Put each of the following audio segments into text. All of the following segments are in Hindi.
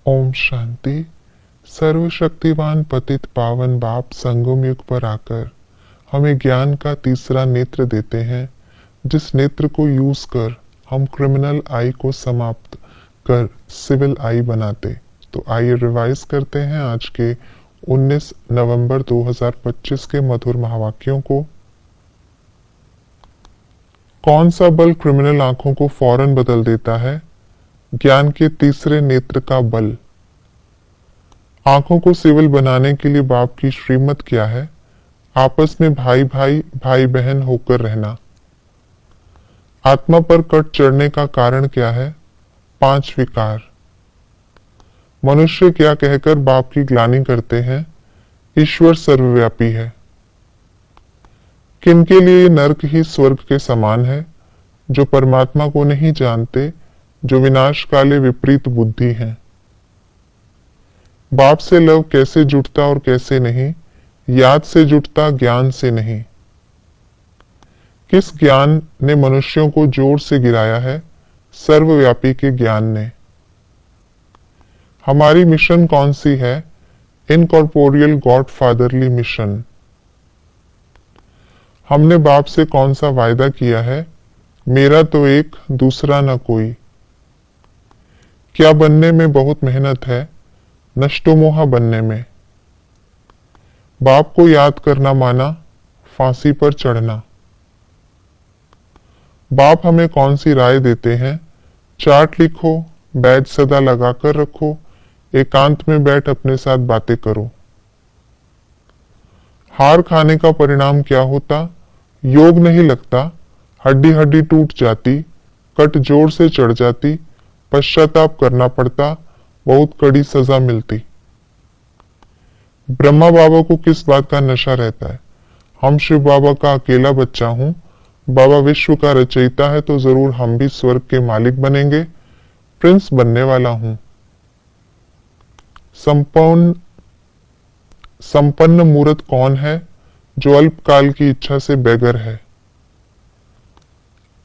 ओम शांति। सर्वशक्तिवान पतित पावन बाप संगम युग पर आकर हमें ज्ञान का तीसरा नेत्र देते हैं, जिस नेत्र को यूज कर हम क्रिमिनल आई को समाप्त कर सिविल आई बनाते। तो आइए रिवाइज करते हैं आज के 19 नवंबर 2025 के मधुर महावाक्यों को। कौन सा बल क्रिमिनल आंखों को फौरन बदल देता है? ज्ञान के तीसरे नेत्र का बल। आंखों को सिविल बनाने के लिए बाप की श्रीमत क्या है? आपस में भाई भाई भाई बहन होकर रहना। आत्मा पर कट चढ़ने का कारण क्या है? 5 विकार। मनुष्य क्या कहकर बाप की ग्लानि करते हैं? ईश्वर सर्वव्यापी है। किनके लिए ये नरक ही स्वर्ग के समान है? जो परमात्मा को नहीं जानते, जो विनाश काले विपरीत बुद्धि हैं। बाप से लव कैसे जुटता और कैसे नहीं? याद से जुटता, ज्ञान से नहीं। किस ज्ञान ने मनुष्यों को जोर से गिराया है? सर्वव्यापी के ज्ञान ने। हमारी मिशन कौन सी है? Incorporeal God fatherly mission. हमने बाप से कौन सा वायदा किया है? मेरा तो एक, दूसरा न कोई। क्या बनने में बहुत मेहनत है? नष्टोमोहा बनने में। बाप को याद करना माना फांसी पर चढ़ना। बाप हमें कौन सी राय देते हैं? चार्ट लिखो, बैज सदा लगाकर रखो, एकांत में बैठ अपने साथ बातें करो। हार खाने का परिणाम क्या होता? योग नहीं लगता, हड्डी हड्डी टूट जाती, कट जोर से चढ़ जाती, पश्चाताप करना पड़ता, बहुत कड़ी सजा मिलती। ब्रह्मा बाबा को किस बात का नशा रहता है? हम शिव बाबा का अकेला बच्चा हूं, बाबा विश्व का रचयिता है, तो जरूर हम भी स्वर्ग के मालिक बनेंगे, प्रिंस बनने वाला हूं। संपन्न मूर्त कौन है? जो अल्पकाल की इच्छा से बेगर है।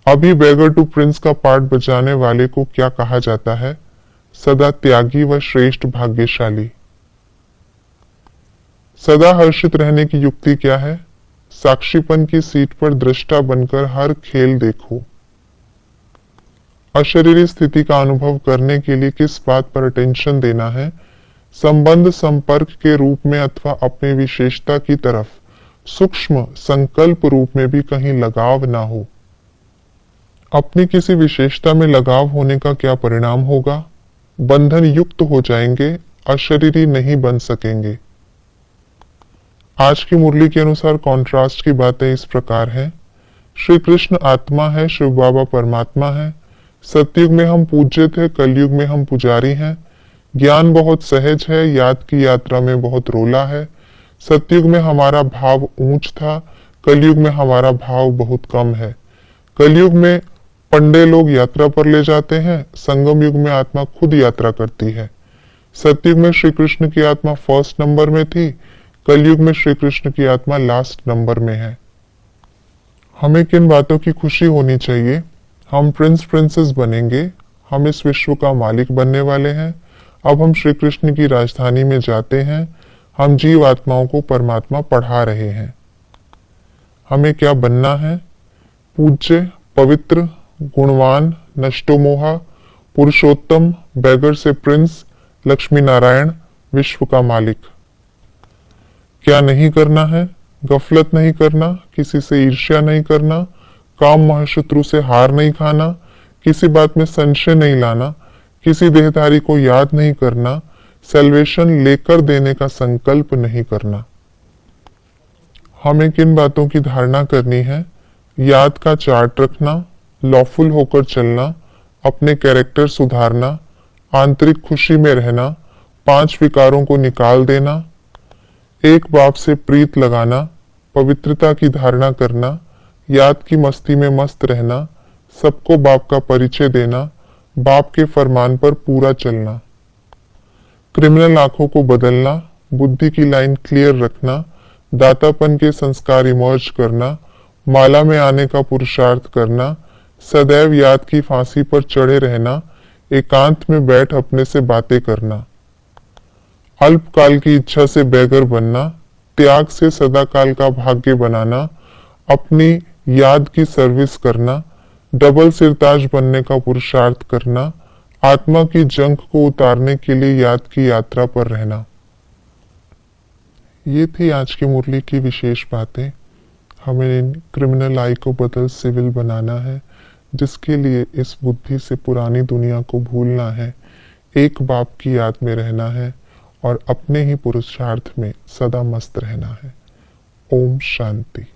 अभी बेगर टू प्रिंस का पार्ट बजाने वाले को क्या कहा जाता है? सदा त्यागी व श्रेष्ठ भाग्यशाली। सदा हर्षित रहने की युक्ति क्या है? साक्षीपन की सीट पर दृष्टा बनकर हर खेल देखो। अशरीरी स्थिति का अनुभव करने के लिए किस बात पर अटेंशन देना है? संबंध संपर्क के रूप में अथवा अपनी विशेषता की तरफ सूक्ष्म संकल्प रूप में भी कहीं लगाव ना हो। अपनी किसी विशेषता में लगाव होने का क्या परिणाम होगा? बंधन युक्त हो जाएंगे, अशरीरी नहीं बन सकेंगे। आज की मुरली के अनुसार कॉन्ट्रास्ट की बातें इस प्रकार हैं। श्री कृष्ण आत्मा है, शिव बाबा परमात्मा है। सतयुग में हम पूज्य थे, कलयुग में हम पुजारी हैं। ज्ञान बहुत सहज है, याद की यात्रा में बहुत रोला है। सतयुग में हमारा भाव ऊंच था, कलयुग में हमारा भाव बहुत कम है। कलयुग में पंडे लोग यात्रा पर ले जाते हैं, संगम युग में आत्मा खुद यात्रा करती है। सतयुग में श्री कृष्ण की आत्मा फर्स्ट नंबर में थी, कलयुग में श्री कृष्ण की आत्मा लास्ट नंबर में है। हमें किन बातों की खुशी होनी चाहिए? हम प्रिंस प्रिंसेस बनेंगे, हम इस विश्व का मालिक बनने वाले हैं। अब हम श्री कृष्ण की राजधानी में जाते हैं, हम जीव आत्माओं को परमात्मा पढ़ा रहे हैं। हमें क्या बनना है? पूज्य, पवित्र, गुणवान, नष्टोमोहा, पुरुषोत्तम, बैगर से प्रिंस, लक्ष्मी नारायण, विश्व का मालिक। क्या नहीं करना है? गफलत नहीं करना, किसी से ईर्ष्या नहीं करना, काम महाशत्रु से हार नहीं खाना, किसी बात में संशय नहीं लाना, किसी देहधारी को याद नहीं करना, सेल्वेशन लेकर देने का संकल्प नहीं करना। हमें किन बातों की धारणा करनी है? याद का चार्ट रखना, लॉफुल होकर चलना, अपने कैरेक्टर सुधारना, आंतरिक खुशी में रहना, 5 विकारों को निकाल देना, एक बाप से प्रीत लगाना, पवित्रता की धारणा करना, याद की मस्ती में मस्त रहना, सबको बाप का परिचय देना, बाप के फरमान पर पूरा चलना। क्रिमिनल आंखों को बदलना, बुद्धि की लाइन क्लियर रखना, दातापन के संस्कार इमर्ज करना, माला में आने का पुरुषार्थ करना, सदैव याद की फांसी पर चढ़े रहना, एकांत में बैठ अपने से बातें करना। अल्पकाल की इच्छा से बेगर बनना, त्याग से सदाकाल का भाग्य बनाना, अपनी याद की सर्विस करना, डबल सिरताज बनने का पुरुषार्थ करना, आत्मा की जंग को उतारने के लिए याद की यात्रा पर रहना। ये थी आज की मुरली की विशेष बातें। हमें क्रिमिनल आई को बदल सिविल बनाना है, जिसके लिए इस बुद्धि से पुरानी दुनिया को भूलना है, एक बाप की याद में रहना है और अपने ही पुरुषार्थ में सदा मस्त रहना है। ओम शांति।